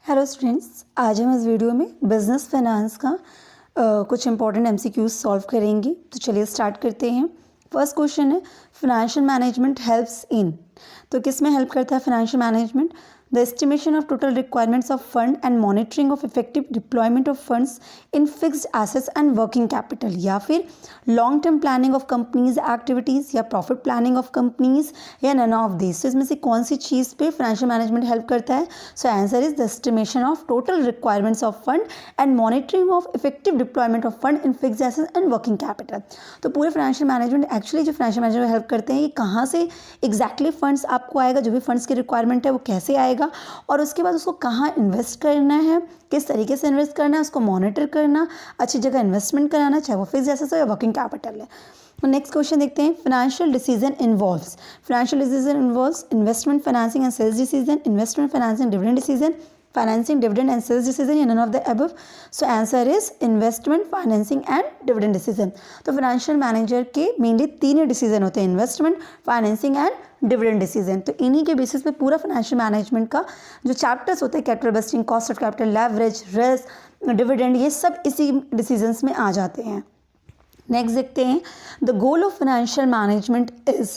Hello students, आज हम इस वीडियो में बिजनेस फाइनेंस का कुछ इंपॉर्टेंट एमसीक्यूज सॉल्व करेंगे। तो चलिए स्टार्ट करते हैं। फर्स्ट क्वेश्चन है, फाइनेंशियल मैनेजमेंट हेल्प्स इन। तो किस में हेल्प करता है financial management? The estimation of total requirements of fund and monitoring of effective deployment of funds in fixed assets and working capital, या फिर long term planning of companies activities, या profit planning of companies, या none of this. तो इसमें से कौन सी चीज़ पे financial management help करता है? So answer is the estimation of total requirements of fund and monitoring of effective deployment of fund in fixed assets and working capital. तो पूरे फाइनेंशियल मैनेजमेंट एक्चुअली जो फाइनेंशियल मैनेजमेंट हेल्प करते हैं, ये कहाँ से एग्जैक्टली फंड्स आपको आएगा, जो भी फंड्स की रिक्वायरमेंट है वो कैसे आएगा, और उसके बाद उसको कहाँ इन्वेस्ट करना है, किस तरीके से इन्वेस्ट करना है, उसको मॉनिटर करना, अच्छी जगह इन्वेस्टमेंट कराना, चाहे वो फिक्स्ड एसेट्स हो या वर्किंग कैपिटल है। नेक्स्ट क्वेश्चन देखते हैं। Financial decision involves investment, financing and sales decision, investment, financing, dividend decision, financing, dividend and sales decision, या none of the above. So answer is investment, financing and dividend decision. तो financial manager के mainly तीन decision होते हैं, investment, financing and dividend decision. तो इन्हीं के basis पे पूरा फाइनेंशियल मैनेजमेंट का जो चैप्टर्स होते हैं, capital budgeting, cost of capital, leverage, risk, dividend, ये सब इसी डिसीजंस में आ जाते हैं। नेक्स्ट देखते हैं, the goal of financial management is.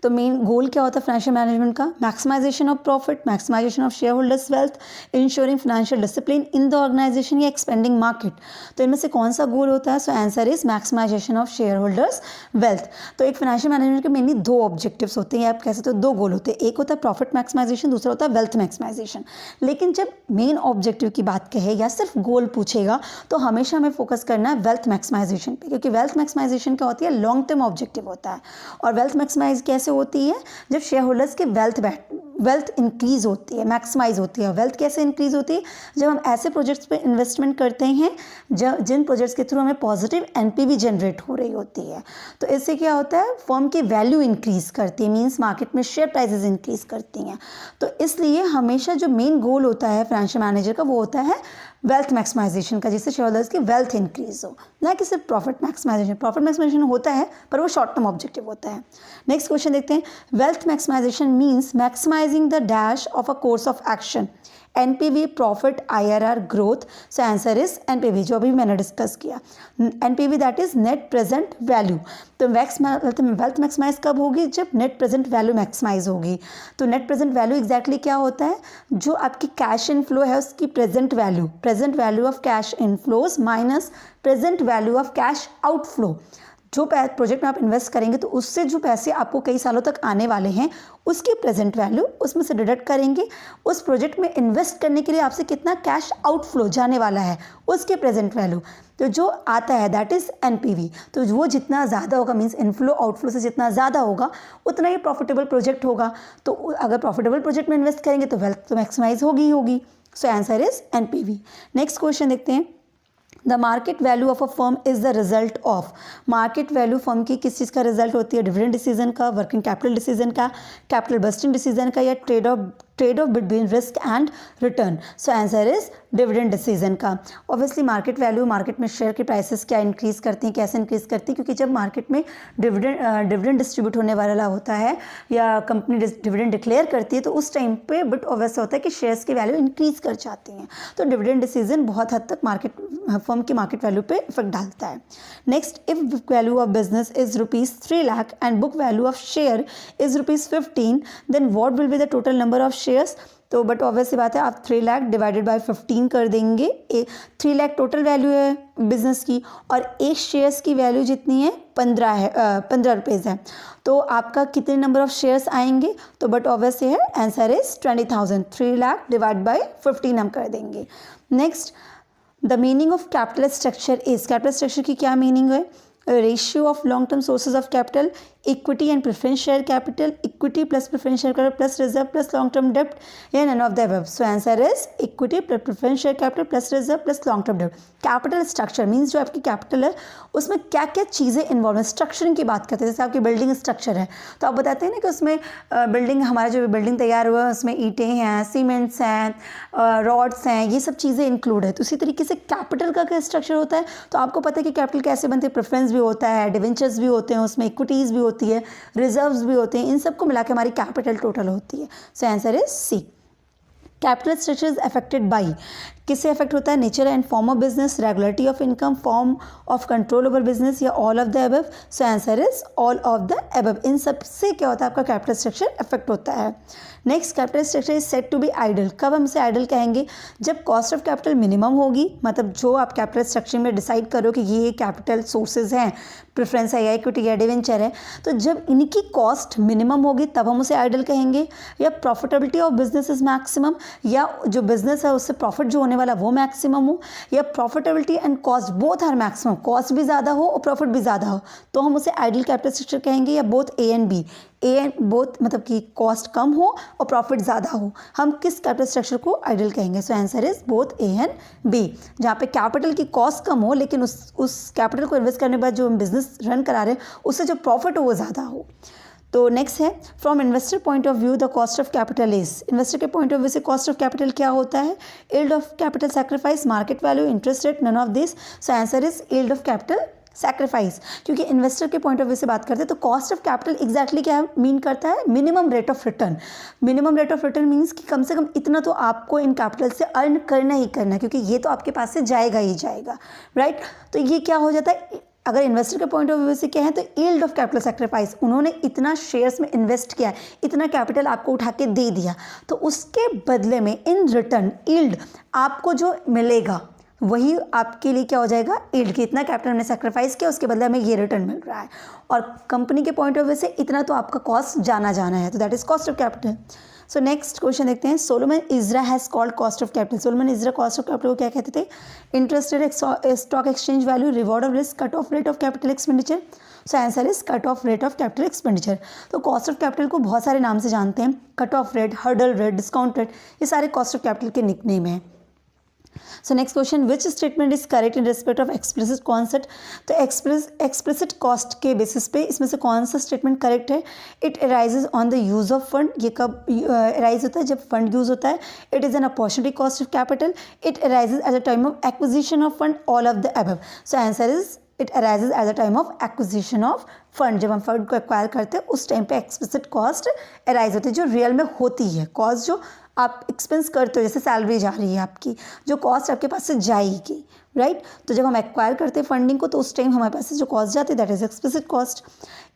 तो मेन गोल क्या होता है फाइनेंशियल मैनेजमेंट का? Maximisation of profit, maximisation of share holders wealth, ensuring financial discipline in the organisation, या एक्सपेंडिंग मार्केट। तो इनमें से कौन सा गोल होता है? So answer is maximisation of share holders wealth. तो एक फाइनेंशियल मैनेजमेंट के मेनली दो ऑब्जेक्टिव्स होते हैं, या आप कह सकते हो दो गोल होते हैं। एक होता है प्रॉफिट मैक्सिमाइजेशन, दूसरा होता है वेल्थ मैक्सिमाइजेशन। लेकिन जब मेन ऑब्जेक्टिव की बात कहे या सिर्फ गोल पूछेगा, तो हमेशा हमें फोकस करना है वेल्थ मैक्सिमाइजेशन पे, क्योंकि वेल्थ मैक्सिमाइजेशन क्या होती है? लॉन्ग टर्म ऑब्जेक्टिव होता है। और वेल्थ मैक्सिमाइज कैसे होती है? जब शेयर होल्डर्स के वेल्थ इंक्रीज होती है, मैक्सिमाइज होती है। वेल्थ कैसे इंक्रीज होती है? जब हम ऐसे प्रोजेक्ट्स पे इन्वेस्टमेंट करते हैं जिन प्रोजेक्ट्स के थ्रू हमें पॉजिटिव एनपीवी जनरेट हो रही होती है। तो इससे क्या होता है? फर्म की वैल्यू इंक्रीज करती है, मीन्स मार्केट में शेयर प्राइसेस इंक्रीज करती हैं। तो इसलिए हमेशा जो मेन गोल होता है फाइनेंशियल मैनेजर का, वो होता है वेल्थ मैक्सिमाइजेशन का, जिससे शेयर होल्डर्स की वेल्थ इंक्रीज हो, ना कि सिर्फ प्रॉफिट मैक्सिमाइजेशन। प्रॉफिट मैक्सिमाइजेशन होता है, पर वो शॉर्ट टर्म ऑब्जेक्टिव होता है। नेक्स्ट क्वेश्चन देखते हैं। Wealth maximisation means maximising the dash of a course of action, NPV, profit, IRR, growth. So answer is NPV, जो अभी मैंने डिस्कस किया। NPV that is net present value. तो wealth maximise कब होगी? जब नेट प्रेजेंट वैल्यू मैक्सिमाइज होगी। तो नेट प्रेजेंट वैल्यू एग्जैक्टली क्या होता है? जो आपकी कैश इनफ्लो है उसकी present value of cash inflows minus present value of cash outflow. जो प्रोजेक्ट में आप इन्वेस्ट करेंगे, तो उससे जो पैसे आपको कई सालों तक आने वाले हैं, उसकी प्रेजेंट वैल्यू उसमें से डिडक्ट करेंगे। उस प्रोजेक्ट में इन्वेस्ट करने के लिए आपसे कितना कैश आउटफ्लो जाने वाला है, उसके प्रेजेंट वैल्यू, तो जो आता है दैट इज एनपीवी। तो वो जितना ज़्यादा होगा, मीन्स इनफ्लो आउटफ्लो से जितना ज़्यादा होगा, उतना ही प्रॉफिटेबल प्रोजेक्ट होगा। तो अगर प्रॉफिटेबल प्रोजेक्ट में इन्वेस्ट करेंगे तो वेल्थ तो मैक्सिमाइज होगी। सो answer is NPV. Next question देखते हैं। The market value of a firm is the result of. Market value firm की किस चीज़ का रिजल्ट होती है? डिविडेंड डिसीजन का, वर्किंग कैपिटल डिसीजन का, कैपिटल बस्टिंग डिसीजन का, या trade off between risk and return. So answer is dividend decision का। ऑब्वियसली मार्केट वैल्यू, मार्केट में शेयर की प्राइसेस क्या इंक्रीज करती हैं, कैसे इंक्रीज करती हैं? क्योंकि जब मार्केट में डिविडेंड डिस्ट्रीब्यूट होने वाला होता है, या कंपनी डिविडेंड डिक्लेयर करती है, तो उस टाइम पे बट ऑब्वियस होता है कि शेयर्स की वैल्यू इंक्रीज कर जाती हैं। तो डिविडेंड डिसीजन बहुत हद तक फर्म की मार्केट वैल्यू पे इफेक्ट डालता है। Next, if book value of business is ₹3 lakh and book value of share is ₹15, then what will be the total number of shares? तो बट ऑब्वियसली बात है, आप 3 लाख डिवाइडेड बाय 15 कर देंगे। 3 लाख टोटल वैल्यू है बिजनेस की, और एक शेयर्स की वैल्यू जितनी है 15 रुपीज़ है। तो आपका कितने नंबर ऑफ शेयर्स आएंगे? तो बट ऑब्वियसली है answer is 20,000। 3 lakh divide by 15 हम कर देंगे। Next, the meaning of capital structure is. Capital structure की क्या मीनिंग है? Ratio of long term sources of capital, equity and preference share capital, equity plus preference share capital plus reserve plus long term डेब्ट, या none of the above. So answer is equity plus preference share capital plus reserve plus long term डेब्ट। Capital structure means जो आपकी capital है उसमें क्या क्या चीज़ें इन्वॉल्व है। स्ट्रक्चरिंग की बात करते हैं, जैसे आपकी बिल्डिंग स्ट्रक्चर है, तो आप बताते हैं ना कि उसमें बिल्डिंग, हमारा जो बिल्डिंग तैयार हुआ है उसमें ईंटें हैं, सीमेंट्स हैं, रॉड्स हैं, ये सब चीज़ें इंक्लूड है। तो इसी तरीके से कैपिटल का क्या स्ट्रक्चर होता है? तो आपको पता है कि कैपिटल कैसे बनते हैं। प्रेफरेंस भी होता है, डिवेंचर्स भी होते हैं, उसमें इक्विटीज़ भी होती है, रिजर्व्स भी होते हैं, इन सबको मिला के हमारी कैपिटल टोटल होती है। So answer is C. Capital structure is affected by, किससे अफेक्ट होता है? Nature and form of business, regulatory of income, form of control over business, या all of the above? So answer is all of the above. इन सब से क्या होता है? आपका कैपिटल स्ट्रक्चर अफेक्ट होता है। Next, capital structure is said to be ideal. कब हम इसे आइडल कहेंगे? जब कॉस्ट ऑफ कैपिटल मिनिमम होगी, मतलब जो आप कैपिटल स्ट्रक्चर में डिसाइड करो कि ये कैपिटल सोर्सेज हैं, प्रेफरेंस है या इक्विटी या डिवेंचर है, तो जब इनकी कॉस्ट मिनिमम होगी तब हम उसे आइडल कहेंगे। या profitability of business is maximum, या जो बिजनेस है उससे प्रॉफिट जो होने वाला वो मैक्सिमम हो, या profitability and cost both are maximum, cost भी ज़्यादा हो और प्रॉफिट भी ज़्यादा हो, तो हम उसे आइडल कैपिटल स्ट्रक्चर कहेंगे। या both A and B, A and both मतलब कि कॉस्ट कम हो और प्रॉफिट ज़्यादा हो, हम किस कैपिटल स्ट्रक्चर को आइडल कहेंगे? So answer is both A and B. जहाँ पे कैपिटल की कॉस्ट कम हो लेकिन उस कैपिटल को इन्वेस्ट करने के बाद जो हम बिजनेस रन करा रहे हैं उससे जो प्रॉफिट हो वो ज़्यादा हो। तो नेक्स्ट है, from investor point of view the cost of capital is, investor के पॉइंट ऑफ व्यू से कॉस्ट ऑफ कैपिटल क्या होता है? Yield of capital sacrifice, market value, interest rate, none of this. So answer is yield of capital sacrifice. क्योंकि investor के point of view से बात करते हैं तो कॉस्ट ऑफ कैपिटल एग्जैक्टली क्या मीन करता है? Minimum rate of return. Minimum rate of return means कि कम से कम इतना तो आपको इन कैपिटल से अर्न करना ही करना है, क्योंकि ये तो आपके पास से जाएगा ही जाएगा, राइट। तो ये क्या हो जाता है, अगर इन्वेस्टर के पॉइंट ऑफ व्यू से क्या है तो यील्ड ऑफ कैपिटल सैक्रिफाइस, उन्होंने इतना शेयर्स में इन्वेस्ट किया, इतना कैपिटल आपको उठा के दे दिया, तो उसके बदले में इन रिटर्न यील्ड आपको जो मिलेगा वही आपके लिए क्या हो जाएगा? यील्ड की इतना कैपिटल हमने सैक्रिफाइस किया, उसके बदले में ये रिटर्न मिल रहा है। और कंपनी के पॉइंट ऑफ व्यू से इतना तो आपका कॉस्ट जाना है, तो that is cost of capital. So next question देखते हैं, Solomon Ezra has called cost of capital. Solomon Ezra cost of capital को क्या कहते थे? Interest rate, stock exchange value, reward of risk, cut off rate of capital expenditure. So answer is cut off rate of capital expenditure. तो cost of capital को बहुत सारे नाम से जानते हैं, cut off rate, hurdle rate, discount rate, ये सारे कॉस्ट ऑफ कैपिटल के निकनेम हैं। सो next question, which statement is correct in respect of explicit concept? तो एक्सप्लिसिट कॉस्ट के बेसिस पे इसमें से कौन सा स्टेटमेंट करेक्ट है? It arises on the use of fund, ये कब अराइज होता है? जब फंड यूज होता है। It is an opportunity cost of capital. It arises at the time of acquisition of fund, all of the above. So answer is it arises at the time of acquisition of fund. जब हम fund को acquire करते हैं उस time पे explicit cost arise होती है, जो रियल में होती है, कॉस्ट जो आप एक्सपेंस करते हो, जैसे सैलरी जा रही है आपकी, जो कॉस्ट आपके पास से जाएगी, राइट। तो जब हम एक्वायर करते हैं फंडिंग को तो उस टाइम हमारे पास से जो कॉस्ट जाती है that is explicit cost.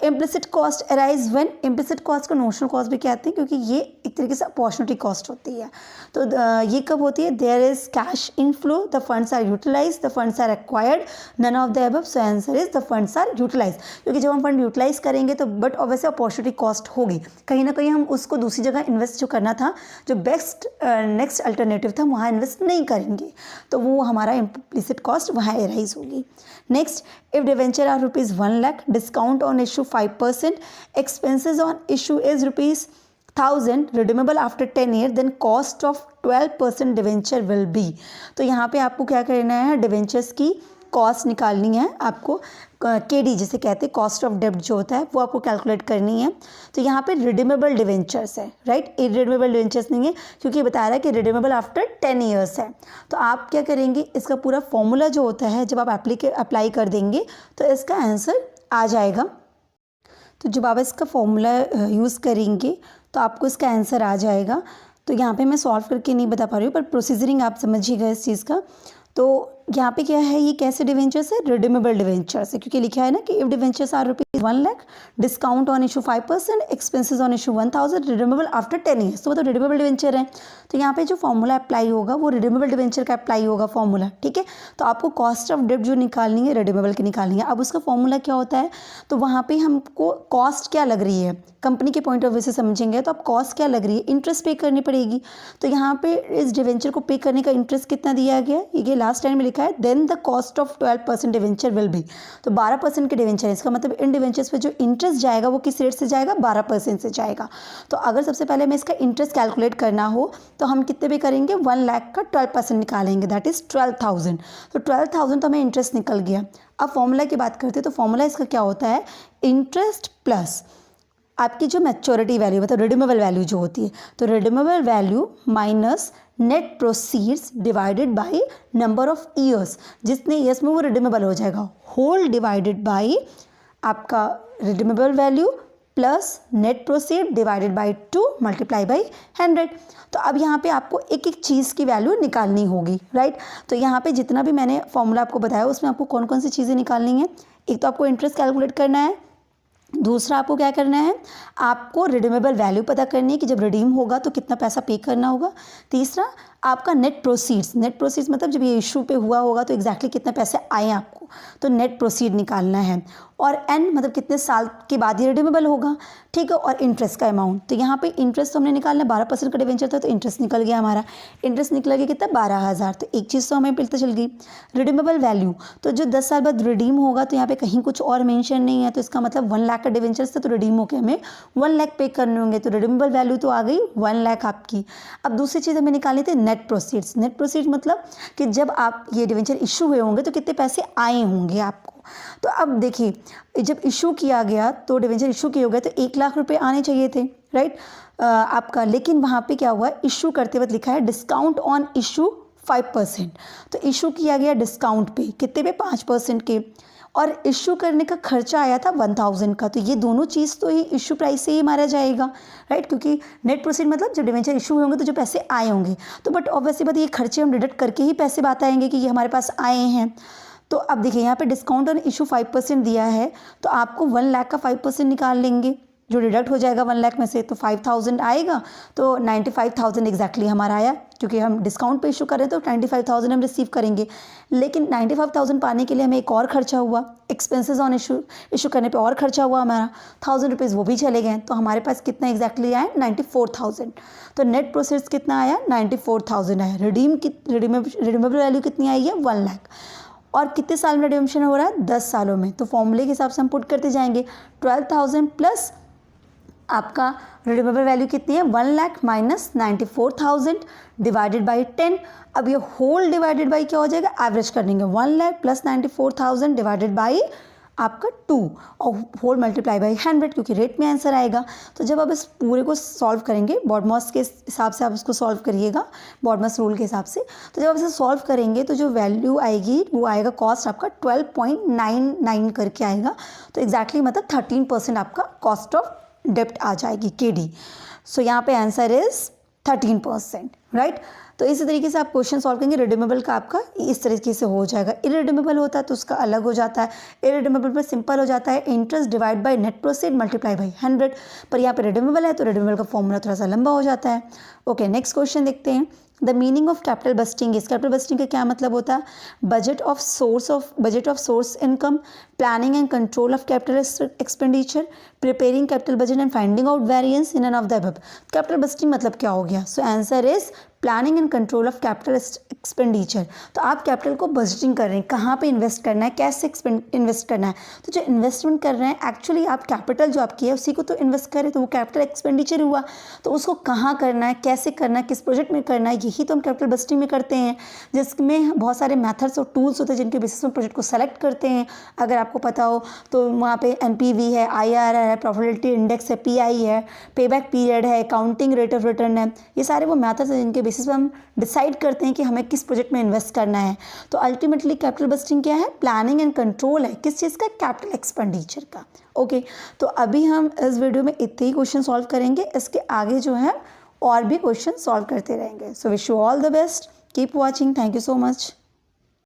Implicit cost arise when, implicit cost को नोशनल कॉस्ट भी कहते हैं क्योंकि ये एक तरीके से अपॉर्चुनिटी कॉस्ट होती है। तो ये कब होती है? There is cash inflow, the funds are utilise, the funds are acquired, none of the above. So answer is the funds are utilise. क्योंकि जब हम फंड यूटिलाइज करेंगे तो बट ऑब्वियसली अपॉर्चुनिटी कॉस्ट होगी, कहीं ना कहीं हम उसको दूसरी जगह इन्वेस्ट जो करना था, जो बेस्ट नेक्स्ट अल्टरनेटिव था, वहाँ इन्वेस्ट नहीं करेंगे, तो वो हमारा इम्प्लिसिट कॉस्ट वहाँ एराइज होगी। Next, if debenture are ₹1 lakh, discount on issue 5%, expenses on issue is ₹1000, redeemable after 10 years, then cost of 12% debenture will be. तो यहाँ पे आपको क्या करना है? डिवेंचर्स की कॉस्ट निकालनी है आपको, KD जिसे कहते हैं, कॉस्ट ऑफ डेब्ट जो होता है वो आपको कैलकुलेट करनी है। तो यहाँ पे रिडीमेबल डिवेंचर्स है, राइट, इरिडीमेबल डिवेंचर्स नहीं है क्योंकि बता रहा है कि रिडीमेबल आफ्टर 10 years है। तो आप क्या करेंगे, इसका पूरा फॉर्मूला जो होता है जब आप अप्लाई कर देंगे तो इसका आंसर आ जाएगा। तो जब आप इसका फॉर्मूला यूज़ करेंगे तो आपको इसका आंसर आ जाएगा। तो यहाँ पे मैं सॉल्व करके नहीं बता पा रही हूँ, पर प्रोसीजरिंग आप समझिएगा इस चीज़ का। तो यहाँ पे क्या है, ये कैसे डिवेंचर्स है? रिडीमेबल डिवेंचर्स है, क्योंकि लिखा है ना कि if debentures are ₹1 lakh, discount on issue 5%, expenses on issue 1000, redeemable after 10 years। तो वो तो रिडीमेबल डिवेंचर है। तो यहाँ पे जो फॉर्मूला अप्लाई होगा वो रिडीमेबल डिवेंचर का अप्लाई होगा फॉर्मूला, ठीक है। तो आपको कॉस्ट ऑफ डेब्ट जो निकालनी है रिडीमेबल की निकालनी है। अब उसका फॉर्मूला क्या होता है? तो वहाँ पे हमको कॉस्ट क्या लग रही है, कंपनी के पॉइंट ऑफ व्यू से समझेंगे तो आप कॉस्ट क्या लग रही है, इंटरेस्ट पे करनी पड़ेगी। तो यहाँ पे इस डिवेंचर को पे करने का इंटरेस्ट कितना दिया गया है, ये लास्ट टाइम में लिखा है, then the cost of 12% debenture will be. तो 12% के डिवेंचर है, इसका मतलब इन डिवेंचर्स पे जो इंटरेस्ट जाएगा वो किस रेट से जाएगा? 12% से जाएगा। तो अगर सबसे पहले हमें इसका इंटरेस्ट कैलकुलेट करना हो तो हम कितने पे करेंगे? 1 lakh का 12% निकालेंगे, दैट इज 12,000। तो 12,000 तो हमें इंटरेस्ट निकल गया। अब फॉर्मूला की बात करते हैं तो फॉर्मूला इसका क्या होता है? इंटरेस्ट प्लस आपकी जो मैच्योरिटी वैल्यू मतलब रिडीमेबल वैल्यू जो होती है, तो redeemable value minus net proceeds divided by number of years, जितने ईयर्स में वो रिडीमेबल हो जाएगा, होल डिवाइडेड बाय आपका redeemable value plus net proceed divided by 2 multiply by 100। तो अब यहाँ पे आपको एक एक चीज़ की वैल्यू निकालनी होगी, राइट। तो यहाँ पे जितना भी मैंने फॉर्मूला आपको बताया उसमें आपको कौन कौन सी चीज़ें निकालनी है। एक तो आपको इंटरेस्ट कैलकुलेट करना है, दूसरा आपको क्या करना है, आपको रिडीमेबल वैल्यू पता करनी है कि जब रिडीम होगा तो कितना पैसा पे करना होगा। तीसरा आपका नेट प्रोसीड्स, नेट प्रोसीड्स मतलब जब ये इशू पे हुआ होगा तो एग्जैक्टली कितने पैसे आए आपको, तो नेट प्रोसीड निकालना है। और एन मतलब कितने साल के बाद ये रिडीमेबल होगा, ठीक है। और इंटरेस्ट का अमाउंट, तो यहाँ पे इंटरेस्ट तो हमने निकालना है, 12% का डिवेंचर था तो इंटरेस्ट निकल गया हमारा, इंटरेस्ट निकल गया कितना 12,000। तो एक चीज़ तो हमें पता चल गई। रिडीमेबल वैल्यू तो जो 10 साल बाद रिडीम होगा, तो यहाँ पे कहीं कुछ और मेंशन नहीं है, तो इसका मतलब 1 लाख का डिवेंचर्स था तो रिडीम होकर हमें 1 लाख पे करने होंगे, तो रिडीमेबल वैल्यू तो आ गई 1 लाख आपकी। अब दूसरी चीज़ हमें निकालनी थी नेट प्रोसीड्स। नेट प्रोसीड्स मतलब कि जब आप ये डिवेंचर इशू हुए होंगे तो कितने पैसे आए होंगे आपको। तो अब देखिए जब इशू किया गया तो डिवेंचर इशू किए हो गए तो 1 लाख रुपए आने चाहिए थे, राइट आपका। लेकिन वहाँ पे क्या हुआ, इशू करते वक्त लिखा है डिस्काउंट ऑन इशू 5%। तो इशू किया गया डिस्काउंट पे कितने पे, 5% के, और इशू करने का खर्चा आया था 1000 का। तो ये दोनों चीज़ तो ही इशू प्राइस से ही मारा जाएगा, राइट, क्योंकि नेट प्रोसीड मतलब जब डिवेंचर इशू हुए होंगे तो जो पैसे आए होंगे। तो बट ऑब्वियसली बात ये खर्चे हम डिडक्ट करके ही पैसे बात आएंगे कि ये हमारे पास आए हैं। तो अब देखिए यहाँ पे डिस्काउंट ऑन इशू 5% दिया है, तो आपको 1 लाख का 5% निकाल लेंगे जो डिडक्ट हो जाएगा 1 लाख में से, तो 5000 आएगा। तो 95,000 एग्जैक्टली हमारा आया, क्योंकि हम डिस्काउंट पे इशू कर रहे हैं तो 95,000 हम रिसीव करेंगे। लेकिन 95,000 पाने के लिए हमें एक और खर्चा हुआ, एक्सपेंसेस ऑन इशू करने पे और खर्चा हुआ हमारा 1000 रुपीज़, वो भी चले गए। तो हमारे पास कितना एग्जैक्टली आया, 94,000। तो नेट प्रोसीड्स कितना आया, 94,000 आया। रिडीमेबल वैल्यू कितनी आई है, 1 लाख। और कितने साल में रिडीम्पशन हो रहा है, 10 सालों में। तो फॉर्मूले के हिसाब से हम पुट करते जाएंगे, 12,000 प्लस आपका रिडीमेबल वैल्यू कितनी है, 1 लाख माइनस 94,000 डिवाइडेड बाई 10। अब ये होल डिवाइडेड बाई क्या हो जाएगा, एवरेज कर देंगे, 1 लाख प्लस 94,000 डिवाइडेड बाई आपका 2 और होल मल्टीप्लाई बाई 100, क्योंकि रेट में आंसर आएगा। तो जब आप इस पूरे को सॉल्व करेंगे, बॉडमॉस के हिसाब से आप इसको सॉल्व करिएगा, बॉडमॉस रूल के हिसाब से। तो जब आप इसे सॉल्व करेंगे तो जो वैल्यू आएगी वो आएगा, कॉस्ट आपका 12.99 करके आएगा। तो एग्जैक्टली मतलब 13% आपका कॉस्ट ऑफ डेप्ट आ जाएगी, KD। सो यहाँ पे आंसर इज 13%, राइट। तो इसी तरीके से आप क्वेश्चन सॉल्व करेंगे। रिडीमेबल का आपका इस तरीके से हो जाएगा। इरिडीमेबल होता है तो उसका अलग हो जाता है। इरिडीमेबल में सिंपल हो जाता है, interest divide by net proceed multiply by 100। पर यहाँ पे रिडीमेबल है तो रिडीमेबल का फॉर्मूला थोड़ा सा लंबा हो जाता है। ओके, नेक्स्ट क्वेश्चन देखते हैं। The meaning of capital budgeting is, capital budgeting का क्या मतलब होता है, budget of source income, planning and control of capital expenditure, preparing capital budget and finding out variance in end of the above. Capital budgeting मतलब क्या हो गया, सो answer is planning and control of capital expenditure. तो आप capital को budgeting कर रहे हैं, कहाँ पे इन्वेस्ट करना है, कैसे इन्वेस्ट करना है। तो जो इन्वेस्टमेंट कर रहे हैं एक्चुअली आप कैपिटल जो आपकी है उसी को तो इन्वेस्ट करें, तो वो कैपिटल एक्सपेंडिचर हुआ। तो उसको कहाँ करना है, कैसे करना है, किस प्रोजेक्ट में करना है, यही तो हम कैपिटल बस्टिंग में करते हैं, जिसमें बहुत सारे मेथड्स और टूल्स होते हैं जिनके बेसिस में प्रोजेक्ट को सेलेक्ट करते हैं। अगर आपको पता हो तो वहाँ पे NPV है, IRR है, प्रॉफिटेबिलिटी इंडेक्स है, PI है, पेबैक पीरियड है, अकाउंटिंग रेट ऑफ रिटर्न है। ये सारे वो मेथड्स हैं जिनके बेसिस पे हम डिसाइड करते हैं कि हमें किस प्रोजेक्ट में इन्वेस्ट करना है। तो अल्टीमेटली कैपिटल बस्टिंग क्या है, प्लानिंग एंड कंट्रोल है, किस चीज़ का, कैपिटल एक्सपेंडिचर का। ओके, तो अभी हम इस वीडियो में इतने ही क्वेश्चन सॉल्व करेंगे, इसके आगे जो है और भी क्वेश्चन सॉल्व करते रहेंगे। So wish you all the best, keep watching, thank you so much.